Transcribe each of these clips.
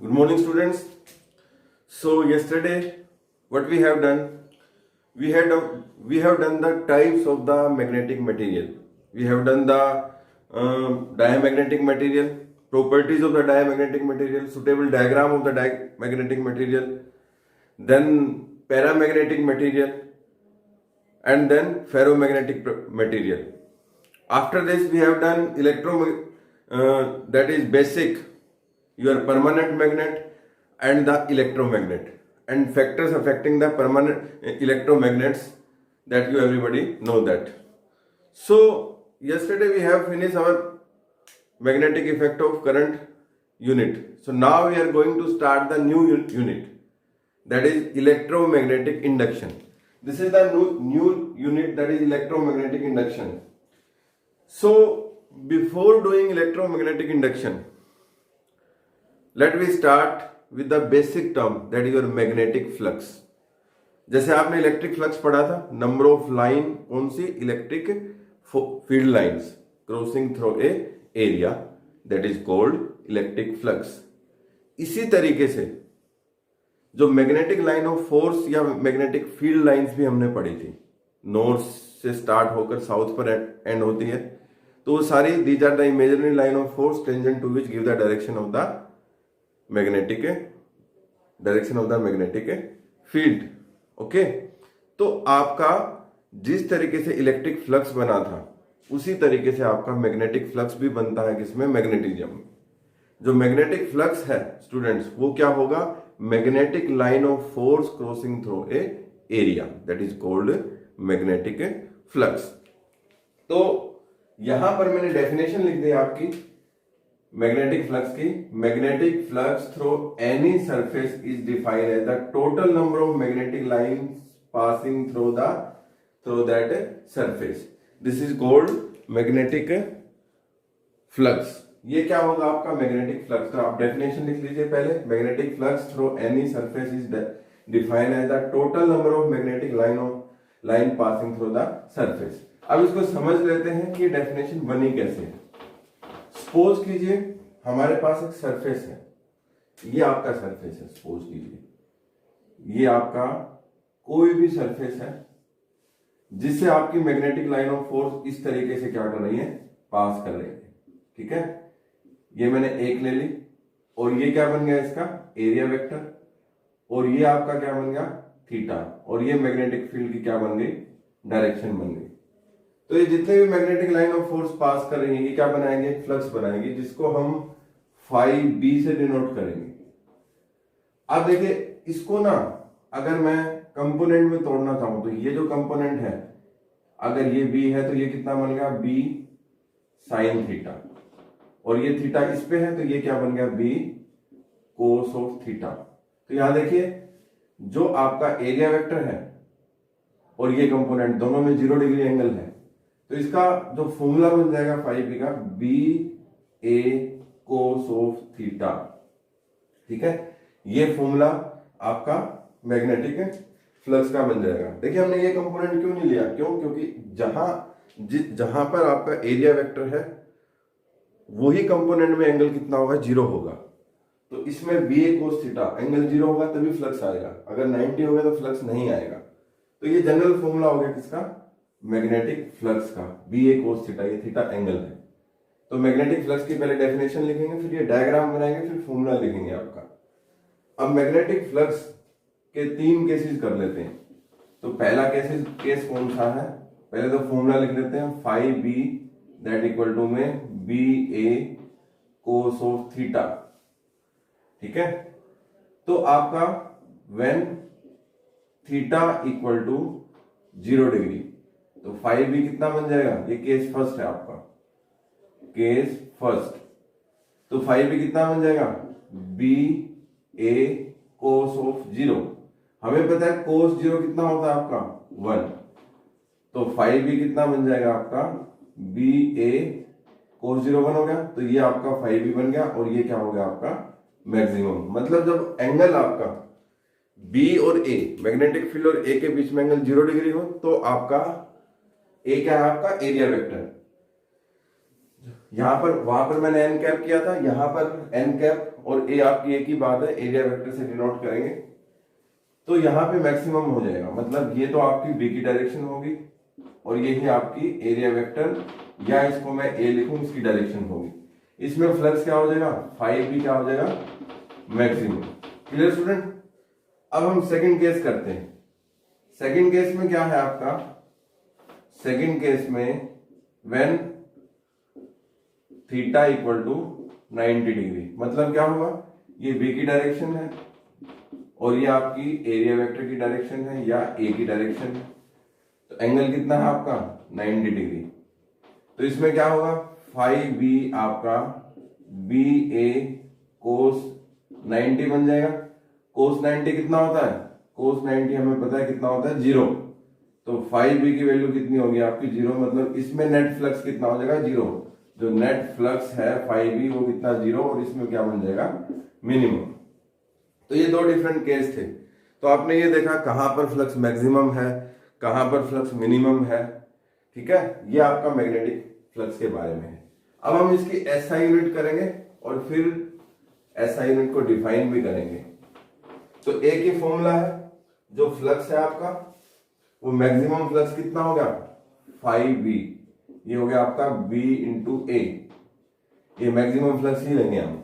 Good morning, students. So yesterday, what we have done, we have done the types of the magnetic material. We have done the diamagnetic material, properties of the diamagnetic material, suitable diagram of the diamagnetic material, then paramagnetic material, and then ferromagnetic material. After this, we have done that is basic, your permanent magnet and the electromagnet, and factors affecting the permanent electromagnets, that you everybody know that. So yesterday we have finished our magnetic effect of current unit. So now we are going to start the new unit, that is electromagnetic induction. This is the new unit, that is electromagnetic induction. So before doing electromagnetic induction, let me start with the basic term, that is your magnetic flux. जैसे आपने electric flux पढ़ा था, number of line, कौन सी? Electric field lines crossing through a area, that is called electric flux. इसी तरीके से जो मैग्नेटिक लाइन ऑफ फोर्स या मैग्नेटिक फील्ड लाइंस भी हमने पढ़ी थी, नॉर्थ से स्टार्ट होकर साउथ पर एंड होती है, तो वो सारी these are the imaginary line of force tangent to which give the direction of the magnetic field. Okay, तो आपका जिस तरीके से इलेक्ट्रिक फ्लक्स बना था, उसी तरीके से आपका मैग्नेटिक फ्लक्स भी बनता है. किसमें? मैग्नेटिज्म में. जो मैग्नेटिक फ्लक्स है स्टूडेंट्स, वो क्या होगा? Magnetic line of force crossing through a area, that is called magnetic flux. तो यहां पर मैंने डेफिनेशन लिख दी आपकी मैग्नेटिक फ्लक्स की. Magnetic flux through any surface is defined as the total number of magnetic lines passing through that surface. This is called magnetic flux. ये क्या होगा आपका मैग्नेटिक फ्लक्स का? आप डेफिनेशन लिख लीजिए पहले. Magnetic flux through any surface is defined as the total number of magnetic line passing through the surface. अब इसको समझ लेते हैं कि डेफिनेशन बनी कैसे है. सपोज कीजिए हमारे पास एक सरफेस है, ये आपका सरफेस है. सपोज कीजिए ये आपका कोई भी सरफेस है जिससे आपकी मैग्नेटिक लाइन ऑफ फोर्स इस तरीके से क्या कर रही है? पास कर रही है. ठीक है, ये मैंने एक ले ली, और ये क्या बन गया? इसका एरिया वेक्टर. और ये आपका क्या बन गया? थीटा. और ये मैग्नेटिक फील्ड की क्या बन गई? डायरेक्शन बन गई. तो ये जितने भी magnetic line of force pass कर रही है, ये क्या बनाएंगे? फ्लक्स बनाएंगे, जिसको हम फाई बी से डिनोट करेंगे. अब देखिए इसको ना, अगर मैं कंपोनेंट में तोड़ना चाहूं तो ये जो कंपोनेंट है, अगर ये बी है तो ये कितना बन गया? B sine theta. और ये थीटा इस पे है तो ये क्या बन गया? B cos of theta. तो यहां देखिए जो आपका एरिया वेक्टर है और ये कंपोनेंट दोनों में 0 डिग्री एंगल है, तो इसका जो फॉर्मूला बन जाएगा फाई बी का, B A cos of theta. ठीक है, ये फॉर्मूला आपका मैग्नेटिक फ्लक्स का बन जाएगा. देखिए हमने ये कंपोनेंट क्यों नहीं लिया? क्योंकि जहां पर आपका एरिया वेक्टर है, वही कंपोनेंट में एंगल कितना होगा? 0 होगा. तो इसमें B A cos theta angle 0 होगा तभी फ्लक्स आएगा. अगर 90 होगा तो फ्लक्स नहीं आएगा. तो ये जनरल फॉर्मूला हो गया किसका? मैग्नेटिक फ्लक्स का. बी ए कोस थीटा, ये थीटा एंगल है. तो मैग्नेटिक फ्लक्स की पहले डेफिनेशन लिखेंगे, फिर ये डायग्राम बनाएंगे, फिर फॉर्मूला लिखेंगे आपका. अब मैग्नेटिक फ्लक्स के 3 केसेस कर लेते हैं. तो पहला केस कौन सा है? पहले तो फॉर्मूला लिख लेते हैं. Phi B that equal to में B A cos of theta. ठीक है, तो आपका when theta equal to 0 degree, तो फाई बी कितना बन जाएगा? ये केस फर्स्ट है आपका, केस फर्स्ट. तो फाई बी कितना बन जाएगा? B A cos of 0. हमें पता है कोस 0 कितना होता है आपका? 1. तो फाई बी कितना बन जाएगा आपका? बी ए कोस 0 1 हो गया. तो ये आपका फाई बी बन गया, और ये क्या हो गया आपका? मैक्सिमम. मतलब जब एंगल आपका बी और ए, मैग्नेटिक फील्ड और ए के बीच में एंगल 0 डिग्री हो, तो आपका ए क्या है? आपका एरिया वेक्टर. यहाँ पर वहां पर मैंने एन कैप किया था, यहाँ पर एन कैप और ए आपकी एक ही बात है, एरिया वेक्टर से डिनोट करेंगे। तो यहाँ पे मैक्सिमम हो जाएगा, मतलब ये तो आपकी बी की डायरेक्शन होगी और यही आपकी एरिया वेक्टर, या इसको मैं ए लिखूं, इसकी डायरेक्शन होगी। इसमें फ्लक्स क्या हो जाएगा, 5b क्या हो जाएगा, मैक्सिमम। Clear student? अब हम सेकंड केस करते हैं। सेकंड केस में क्या है आपका, सेकंड केस में when theta equal to 90 degree, मतलब क्या होगा, ये बी की डायरेक्शन है और ये आपकी एरिया वेक्टर की डायरेक्शन है या ए की डायरेक्शन है। तो एंगल कितना है आपका, 90 डिग्री। तो इसमें क्या होगा, 5b आपका बी ए कोस 90 बन जाएगा। कोस 90 कितना होता है, कोस 90 हमें पता है कितना होता है, 0। तो 5b की वैल्यू कितनी होगी आपकी, 0, मतलब इसमें नेट फ्लक्स कितना हो जाएगा, 0। जो नेट फ्लक्स है 5b वो कितना, 0, और इसमें क्या बन जाएगा, मिनिमम। तो ये दो डिफरेंट केस थे। तो आपने ये देखा कहां पर फ्लक्स मैक्सिमम है, कहां पर फ्लक्स मिनिमम है। ठीक है, ये आपका मैग्नेटिक फ्लक्स के बारे में है। अब हम इसकी एसआई यूनिट करेंगे और फिर एसआई यूनिट को डिफाइन भी करेंगे। तो एक ही फॉर्मूला है, जो फ्लक्स है आपका वो मैक्सिमम फ्लक्स कितना हो गया, 5b, ये हो गया आपका b इंटू ए, ये मैक्सिमम फ्लक्स ही लेंगे हम।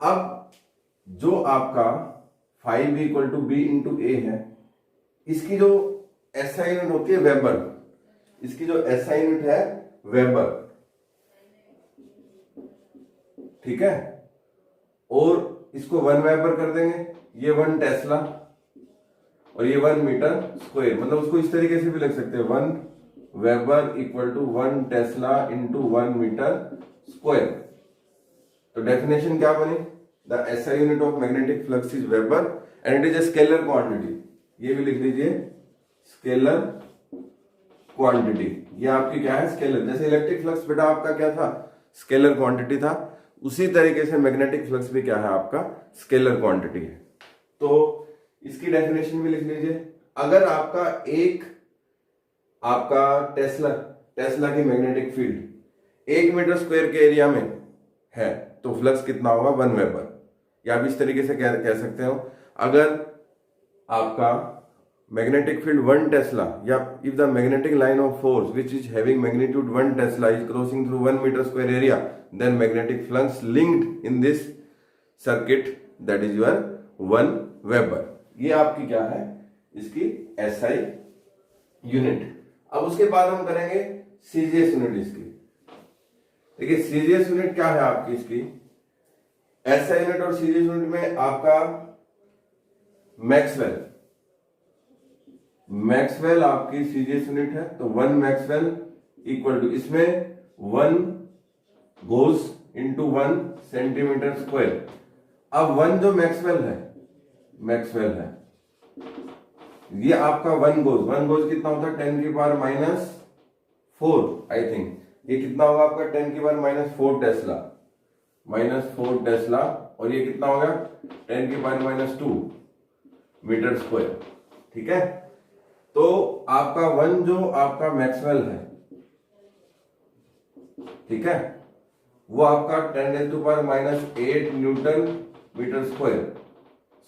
अब जो आपका 5b equal to B into A है, इसकी जो एसआई यूनिट होती है वेबर, इसकी जो एसआई यूनिट है वेबर, ठीक है, और इसको 1 वेबर कर देंगे, ये 1 टेस्ला और ये 1 मीटर स्क्वायर, मतलब उसको इस तरीके से भी लिख सकते हैं, 1 weber equal to 1 tesla into 1 metre square. तो डेफिनेशन क्या बनी, the SI unit of magnetic flux is weber and it is a scalar quantity. ये भी लिख लीजिए, स्केलर क्वांटिटी, ये आपकी क्या है, स्केलर। जैसे इलेक्ट्रिक फ्लक्स बेटा आपका क्या था, स्केलर क्वांटिटी था, उसी तरीके से मैग्नेटिक फ्लक्स भी क्या है आपका, स्केलर क्वांटिटी है। तो इसकी डेफिनेशन भी लिख लीजिए। अगर आपका आपका टेस्ला की मैग्नेटिक फील्ड 1 मीटर स्क्वायर के एरिया में है, तो फ्लक्स कितना होगा, 1 वेबर। या आप इस तरीके से कह सकते हो, अगर आपका मैग्नेटिक फील्ड 1 टेस्ला, या if the magnetic line of force which is having magnitude 1 tesla is crossing through 1 metre square area, then magnetic flux linked in this circuit that is your 1 weber. ये आपकी क्या है, इसकी SI unit. अब उसके बाद हम करेंगे सीजीएस यूनिट इसकी। देखिए सीजीएस यूनिट क्या है आपकी, इसकी एसआई यूनिट और सीजीएस यूनिट में आपका मैक्सवेल आपकी सीजीएस यूनिट है। तो 1 मैक्सवेल इक्वल टू, इसमें 1 गोज इंटू 1 सेंटीमीटर स्क्वायर। अब 1 जो मैक्सवेल है ये आपका 1 गोज कितना होता है, 10 की पावर -4 आई थिंक। ये कितना होगा आपका 10 की पावर -4 टेस्ला, और ये कितना होगा 10 की पावर -2 मीटर स्क्वायर। ठीक है, तो आपका 1 जो आपका मैक्सवेल है, ठीक है, वो आपका 10⁻⁻8 newton metre square,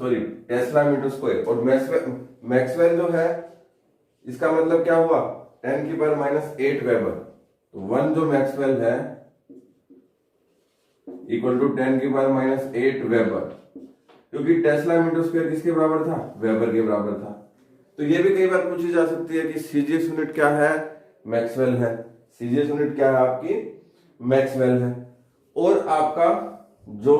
sorry tesla metre square. और मैक्सवेल जो है, इसका मतलब क्या हुआ, 10 की पावर -8 वेबर। तो 1 जो मैक्सवेल है इक्वल टू 10 की पावर -8 वेबर, क्योंकि टेस्ला मीटर स्क्वायर किसके बराबर था, वेबर के बराबर था। तो ये भी कई बार पूछी जा सकती है कि सीजीएस यूनिट क्या है, मैक्सवेल है। सीजीएस यूनिट क्या है आपकी, मैक्सवेल है। और आपका जो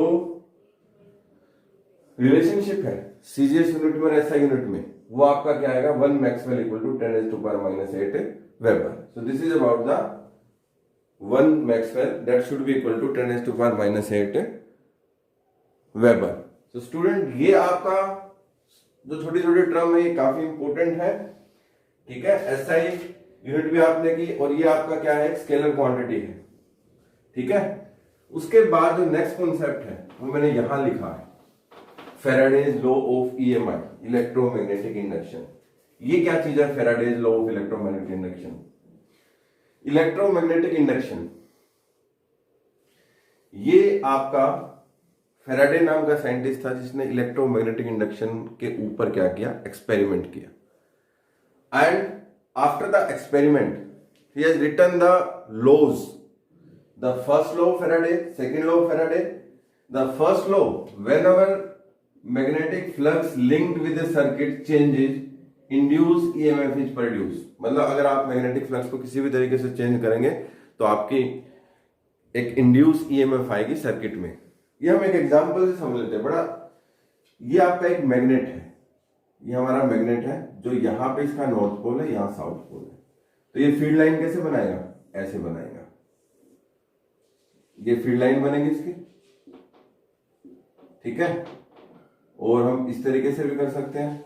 रिलेशनशिप है सीजीएस यूनिट में और एसआई यूनिट में, वो आपका क्या आएगा, 1 Maxwell equal to 10⁻⁸ weber. So this is about the 1 Maxwell that should be equal to 10⁻⁸ weber. तो स्टूडेंट ये आपका जो छोटी छोटी टर्म है ये काफी इंपॉर्टेंट है। ठीक है, एसआई यूनिट भी आपने की, और ये आपका क्या है, स्केलर क्वांटिटी है। ठीक है, उसके बाद जो नेक्स्ट कॉन्सेप्ट है वो मैंने यहां लिखा है, Faraday's law of EMI, electromagnetic induction. ये क्या चीज है, Faraday's law of electromagnetic induction. Electromagnetic induction ये आपका फेराडे नाम का साइंटिस्ट था जिसने इलेक्ट्रोमैग्नेटिक इंडक्शन के ऊपर क्या किया, एक्सपेरिमेंट किया। And after the experiment he has written the laws, the first law of Faraday, second law of Faraday. The first law, whenever magnetic flux linked with the circuit changes, induce EMF is produce. मतलब अगर आप magnetic flux को किसी भी तरीके से change करेंगे तो आपकी एक इंड्यूस ईएमएफ आएगी सर्किट में। ये हम एक एग्जांपल से समझ लेते हैं। बड़ा, ये आपका एक मैग्नेट है, ये हमारा मैग्नेट है जो यहां पे इसका नॉर्थ पोल है, यहां साउथ पोल है। तो ये फील्ड लाइन कैसे बनाएगा, ऐसे बनाएगा। ये फील्ड लाइन बनेगी इसकी, ठीक है। और हम इस तरीके से भी कर सकते हैं,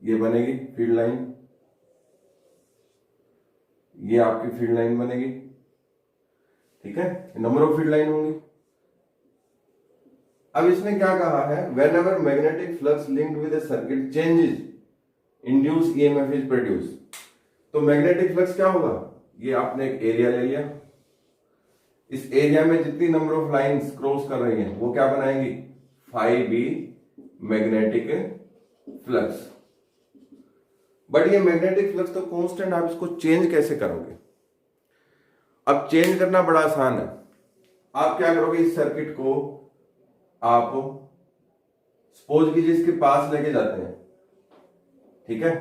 ये बनेगी फील्ड लाइन, ये आपकी फील्ड लाइन बनेगी, ठीक है। नंबर ऑफ फील्ड लाइन होंगी। अब इसने क्या कहा है, when ever magnetic flux linked with circuit changes, induce EMF is produce. तो मैग्नेटिक फ्लक्स क्या होगा, ये आपने एक एरिया ले लिया, इस एरिया में जितनी नंबर ऑफ लाइंस क्रॉस कर रही हैं वो क्या बनाएंगी, phi B magnetic flux. But ये मैग्नेटिक फ्लक्स तो कांस्टेंट, आप इसको चेंज कैसे करोगे। अब चेंज करना बड़ा आसान है। आप क्या करोगे, इस सर्किट को आप सपोज कीजिए इसके पास लेके जाते हैं, ठीक है।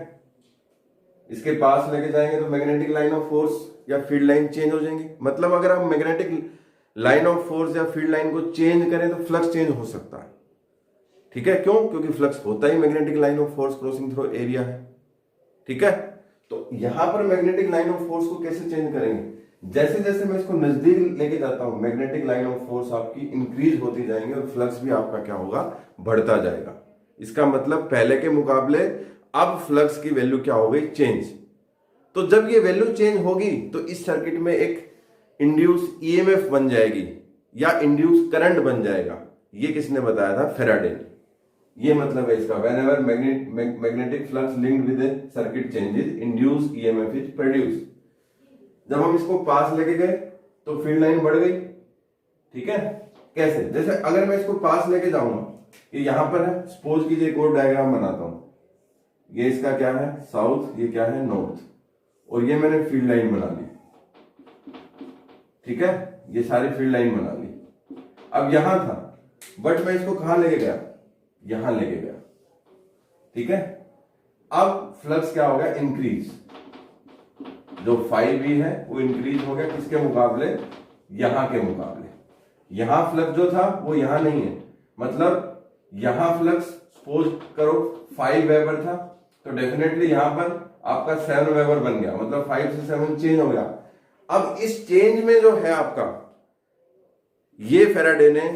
इसके पास लेके जाएंगे तो मैग्नेटिक लाइन ऑफ फोर्स या फील्ड लाइन चेंज हो जाएंगी। मतलब अगर आप मैग्नेटिक लाइन ऑफ फोर्स या फील्ड लाइन को चेंज करें तो फ्लक्स चेंज हो सकता है, ठीक है। क्यों, क्योंकि फ्लक्स होता ही magnetic line of force crossing through area है, ठीक है। तो यहां पर मैग्नेटिक लाइन ऑफ फोर्स को कैसे चेंज करेंगे, जैसे जैसे मैं इसको नजदीक लेके जाता हूं मैग्नेटिक लाइन ऑफ फोर्स आपकी इंक्रीज होती जाएंगे और फ्लक्स भी आपका क्या होगा, बढ़ता जाएगा। इसका मतलब पहले के मुकाबले अब फ्लक्स की वैल्यू क्या हो गई, चेंज। तो जब ये वैल्यू चेंज होगी तो इस सर्किट में एक इंड्यूस ईएमएफ बन जाएगी या इंड्यूस करंट बन जाएगा। ये किसने बताया था, फेराडे ने। ये मतलब है इसका, whenever magnetic flux linked with circuit changes, induce EMF is produce. जब हम इसको पास लेके गए तो फील्ड लाइन बढ़ गई, ठीक है। कैसे, जैसे अगर मैं इसको पास लेके जाऊंगा, ये यहां पर है, सपोज कीजिए एक और डायग्राम बनाता हूं, ये इसका क्या है, साउथ, ये क्या है, नॉर्थ, और ये मैंने फील्ड लाइन बना ली, ठीक है। ये सारी फील्ड लाइन बना ली। अब यहां था, बट मैं इसको कहां लेके गया, यहां लेके गया, ठीक है। अब फ्लक्स क्या हो गया, इंक्रीज। जो 5B है वो इंक्रीज हो गया, किसके मुकाबले, यहां के मुकाबले। यहां फ्लक्स जो था वो यहां नहीं है, मतलब यहां फ्लक्स सपोज करो 5 वेबर था, तो डेफिनेटली यहां पर आपका 7 वेबर बन गया, मतलब 5 से 7 चेंज हो गया। अब इस चेंज में जो है आपका, ये फेराडे ने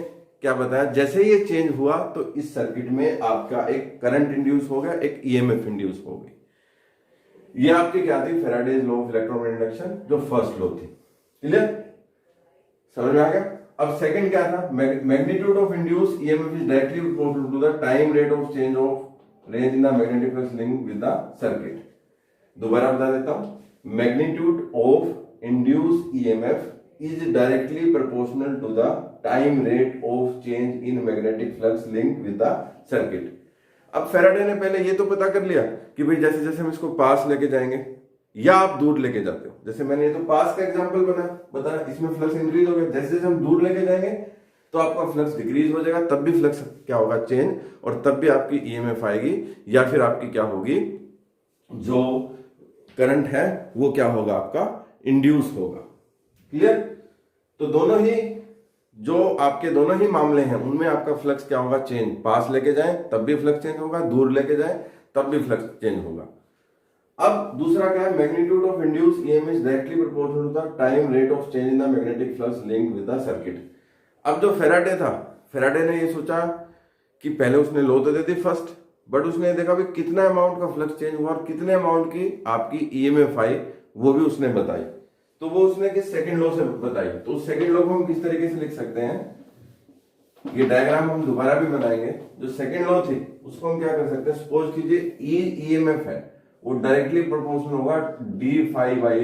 क्या बताया, जैसे ये चेंज हुआ तो इस सर्किट में आपका एक करंट इंड्यूस हो गया, एक ईएमएफ इंड्यूस हो गई। ये आपकी क्या थी, Faraday's law of electromagnetic induction, जो फर्स्ट लॉ थी। क्लियर, समझ में आ गया। अब सेकंड क्या था, magnitude of induce EMF is directly proportional to the time rate of change of range in the magnetic flux linked with the circuit. दोबारा बता देता हूं, magnitude of induce EMF is directly proportional to the time rate of change in magnetic flux linked with the circuit. अब Faraday ने पहले ये तो पता कर लिया कि भाई जैसे जैसे हम इसको पास लेके जाएंगे या आप दूर लेके जाते हो, जैसे मैंने ये तो पास का एग्जांपल बताया, इसमें फ्लक्स इंक्रीज हो गया। जैसे जैसे हम दूर लेके जाएंगे तो आपका फ्लक्स डिक्रीज हो जाएगा, तब भी फ्लक्स क्या होगा, चेंज, और तब भी आपकी ईएमएफ आएगी, या फिर आपकी क्या होगी, जो करंट है वो क्या होगा, आपका इंड्यूस होगा। क्लियर। तो दोनों ही जो आपके दोनों ही मामले हैं उनमें आपका फ्लक्स क्या होगा, चेंज। पास लेके जाएं तब भी फ्लक्स चेंज होगा, दूर लेके जाएं तब भी फ्लक्स चेंज होगा। अब दूसरा क्या है, magnitude of induce EMF is directly proportional to the time rate of change in the magnetic flux linked with the circuit. अब जो फेराडे था, फेराडे ने ये सोचा कि पहले उसने लॉ तो दे दी फर्स्ट, बट उसने देखा भी कितना अमाउंट का फ्लक्स चेंज हुआ और कितने अमाउंट की आपकी ईएमएफ आई, वो भी उसने बताई। तो वो उसने किस सेकंड लॉ से बताई। तो उस सेकंड लॉ को हम किस तरीके से लिख सकते हैं, ये डायग्राम हम दोबारा भी बनाएंगे। जो सेकंड लॉ थी उसको हम क्या कर सकते हैं, सपोज कीजिए ईएमएफ है वो डायरेक्टली प्रोपोर्शनल होगा d∅ by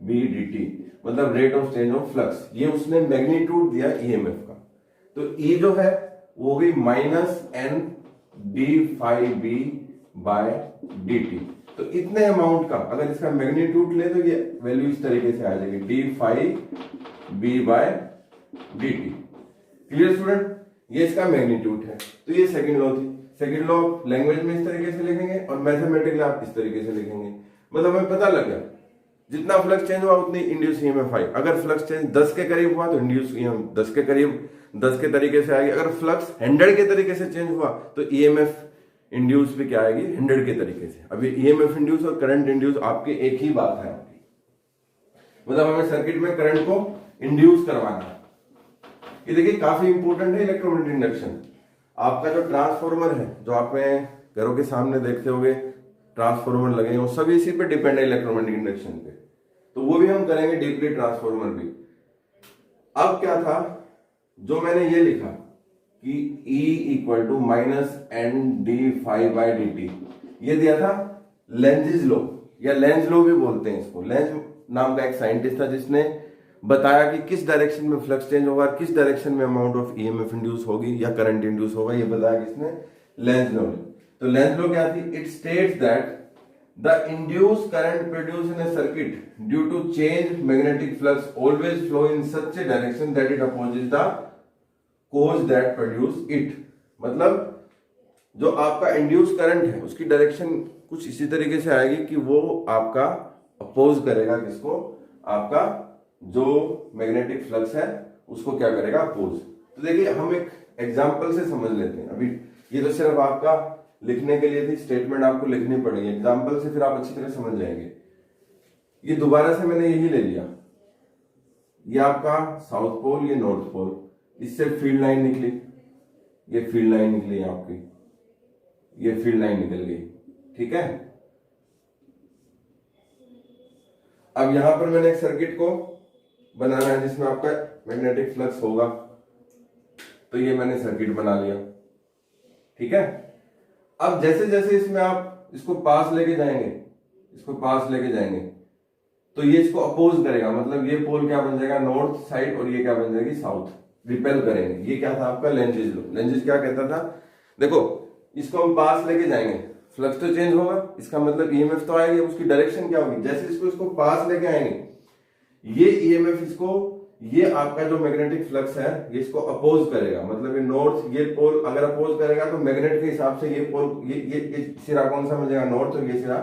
b dt, मतलब rate of change of flux. ये उसने मैग्नीट्यूड दिया ईएमएफ का। तो E जो है वो होगी minus N D phi B by D T. तो इतने अमाउंट का अगर इसका मैग्नीट्यूड ले तो ये वैल्यू इस तरीके से आ जाएगी D phi B by D T. Clear student, ये इसका मैग्नीट्यूड है। तो ये सेकंड लॉ थी। सेकंड लॉ लैंग्वेज में इस तरीके से लिखेंगे और मैथमेटिकली आप इस तरीके से लिखेंगे। मतलब हमें पता लग गया जितना फ्लक्स चेंज हुआ उतनी इंड्यूस ईएमएफ आई। अगर फ्लक्स चेंज 10 के करीब हुआ तो इंड्यूस ईएमएफ 10 के करीब 10 के तरीके से आएगी। अगर फ्लक्स 100 के तरीके से चेंज हुआ तो ईएमएफ इंड्यूस भी क्या आएगी 100 के तरीके से। अभी ईएमएफ इंड्यूस और करंट इंड्यूस आपके एक ही बात है आपकी, मतलब हमें सर्किट में करंट को इंड्यूस करवाना है। ये देखिए काफी इंपॉर्टेंट है इलेक्ट्रोमैग्नेटिक इंडक्शन। आपका जो ट्रांसफॉर्मर है जो आप में घरों के सामने देखते होंगे ट्रांसफॉर्मर लगे हैं, वो सभी इसी पे डिपेंड है इलेक्ट्रोमैग्नेटिक इंडक्शन पे। तो वो भी हम करेंगे डीपली ट्रांसफॉर्मर भी। अब क्या था जो मैंने ये लिखा कि E equal to minus N D phi B by D, T दिया था लेंजिस लॉ या लेंज लॉ भी बोलते हैं इसको। लेंज नाम का एक साइंटिस्ट था जिसने बताया कि किस डायरेक्शन में फ्लक्स चेंज होगा, किस डायरेक्शन में अमाउंट ऑफ ईएमएफ इंड्यूस होगी या करंट इंड्यूस होगा, ये बताया किसने, लेंज लॉ ने। तो लेंज लॉ क्या थी, it states that the induced current produced in a circuit due to change magnetic flux always flow in such a direction that it opposes the cause that produce it. मतलब जो आपका induce current है उसकी direction कुछ इसी तरीके से आएगी कि वो आपका अपोज करेगा किसको, आपका जो मैग्नेटिक फ्लक्स है उसको क्या करेगा, अपोज। तो देखिए हम एक एग्जांपल से समझ लेते हैं। अभी ये तो सिर्फ आपका लिखने के लिए थी, स्टेटमेंट आपको लिखनी पड़ेगी, एग्जांपल से फिर आप अच्छी तरह समझ जाएंगे। ये दोबारा से मैंने यही ले लिया, ये आपका साउथ पोल, ये नॉर्थ पोल, इससे फील्ड लाइन निकली, ये फील्ड लाइन निकली आपकी, ये फील्ड लाइन निकल गई, ठीक है। अब यहां पर मैंने एक सर्किट को बनाना है जिसमें आपका मैग्नेटिक फ्लक्स होगा, तो ये मैंने सर्किट बना लिया, ठीक है। अब जैसे जैसे इसमें आप इसको पास लेके जाएंगे, इसको पास लेके जाएंगे तो ये इसको अपोज करेगा। मतलब ये पोल क्या बन जाएगा, नॉर्थ साइड, और ये क्या बन जाएगी, साउथ, रिपेल करेंगे। ये क्या था आपका लेंजिस लॉ। लेंजिस क्या कहता था, देखो इसको हम पास लेके जाएंगे, फ्लक्स तो चेंज होगा, इसका मतलब ईएमएफ तो आएगी, उसकी डायरेक्शन क्या होगी, जैसे इसको पास लेके आएंगे ये ईएमएफ इसको, ये आपका जो मैग्नेटिक फ्लक्स है ये इसको अपोज करेगा। मतलब ये नॉर्थ, ये पोल अगर अपोज करेगा तो मैग्नेट के हिसाब से ये पोल, ये सिरा कौन सा मिल जाएगा, नॉर्थ, और ये सिरा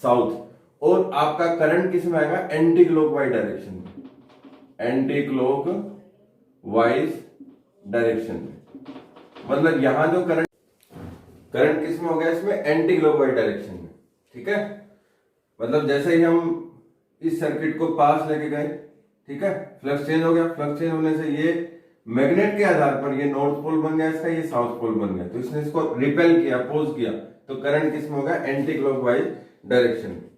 साउथ। और आपका करंट किस में आएगा, एंटी क्लॉकवाइज डायरेक्शन में, एंटी क्लॉकवाइज डायरेक्शन में। मतलब यहां जो करंट किस में हो गया, इसमें एंटी क्लॉकवाइज डायरेक्शन में, ठीक है। मतलब जैसे ही हम इस सर्किट को पास लेके गए, ठीक है, फ्लक्स चेंज हो गया, फ्लक्स चेंज होने से ये मैग्नेट के आधार पर ये नॉर्थ पोल बन गया इसका, ये साउथ पोल बन गया, तो इसने इसको रिपेल किया, अपोज किया, तो करंट किस में होगा, एंटी क्लॉकवाइज डायरेक्शन में।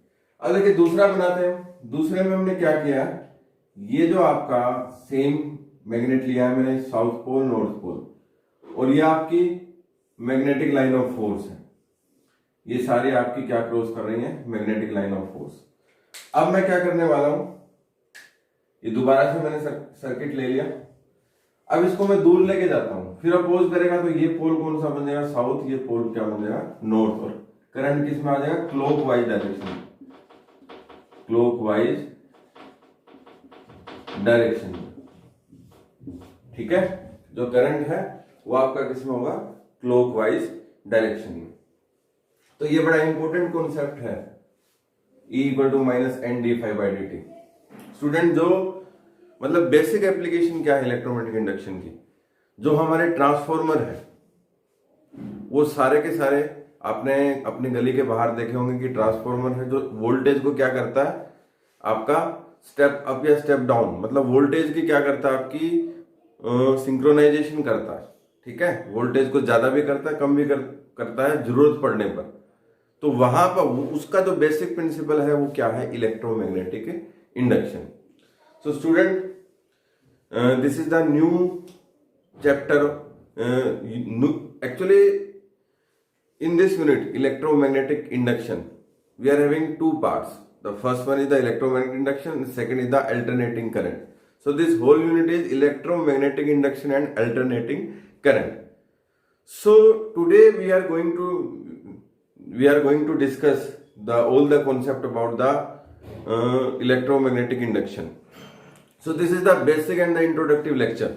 अब देखिए दूसरा बनाते हैं। दूसरे में हमने क्या किया, ये जो आपका सेम मैग्नेट लिया है मैंने, साउथ पोल, नॉर्थ पोल, और ये आपकी मैग्नेटिक लाइन ऑफ फोर्स है, ये सारी आपकी क्या क्रॉस कर रही है, मैग्नेटिक लाइन ऑफ फोर्स। अब मैं क्या करने वाला हूं, ये दोबारा से मैंने सर्किट ले लिया, अब इसको मैं दूर लेके जाता हूं, फिर अपोज करेगा तो ये पोल कौन सा बन जाएगा, साउथ, ये पोल क्या बन जाएगा, नॉर्थ, और करंट किस में आ जाएगा, क्लॉकवाइज डायरेक्शन, क्लॉकवाइज डायरेक्शन, ठीक है। जो करंट है वो आपका किस में होगा, क्लॉकवाइज डायरेक्शन में। तो ये बड़ा इंपॉर्टेंट कॉन्सेप्ट है, E equal to minus N D phi B by D. Student जो मतलब बेसिक एप्लीकेशन क्या है इलेक्ट्रोमैग्नेटिक इंडक्शन की, जो हमारे ट्रांसफॉर्मर है वो सारे के सारे आपने अपनी गली के बाहर देखे होंगे कि ट्रांसफॉर्मर है जो वोल्टेज को क्या करता है, आपका स्टेप अप या स्टेप डाउन, मतलब वोल्टेज की क्या करता है, आपकी सिंक्रोनाइजेशन करता है, ठीक है। वोल्टेज को ज्यादा भी करता है, कम भी करता है जरूरत पड़ने पर। तो वहां पर उसका जो बेसिक प्रिंसिपल है वो क्या है, electromagnetic induction. So student, this is the new chapter. Actually, in this unit, electromagnetic induction, we are having two parts. The first one is the electromagnetic induction, and second is the alternating current. So this whole unit is electromagnetic induction and alternating current. So today we are going to discuss all the concept about the electromagnetic induction. So this is the basic and the introductory lecture.